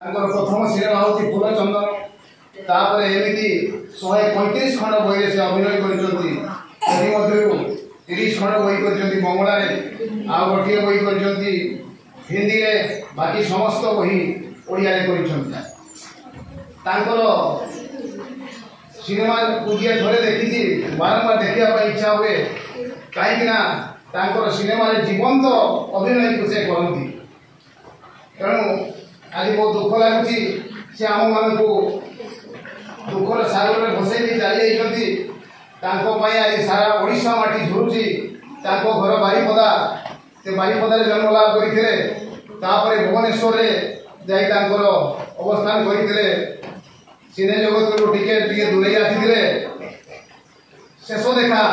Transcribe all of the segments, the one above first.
प्रथम सिनेमा हूँ फूल चंदन तापर एमती 135 खंड बही से अभिनय कर 30 खंड बही कर बंगला आ गोटे बही कर हिंदी रे बाकी समस्त बही ओडिया कर सिनेमा को जी थे देखी बारंबार देखा इच्छा हुए कहीं सिनेमा जीवंत अभिनय को से करती तेणु आज बहुत दुख लगुच से आम मान दुखर सागर भसई चली आज सारा ओडिशा माटी झुरुची घर बारिपदा से बारिपदार जन्म लाभ करते भुवनेश्वर जाई अवस्थान करते सिने जगत टिके दूरे आसी शेष देखा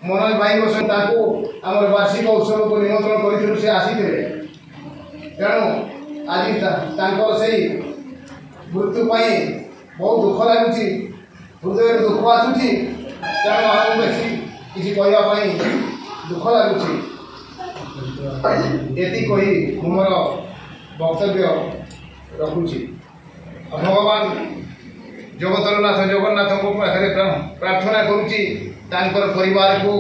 मनोज भाई आम वार्षिक उत्सव को निमंत्रण कर आसी तेणु आज से मृत्यु बहुत दुख लगुच हृदय दुख आसूँ तेणु बेसी किसी कहवाई दुख लगुच ये कही मोर वक्तव्य रखुची भगवान जगतरनाथ जगन्नाथ पाखे प्रार्थना करुच्ची परिवार को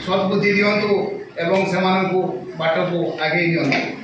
सद्बुद्धि दिंतु एवं से बाट को आगे दिंतु।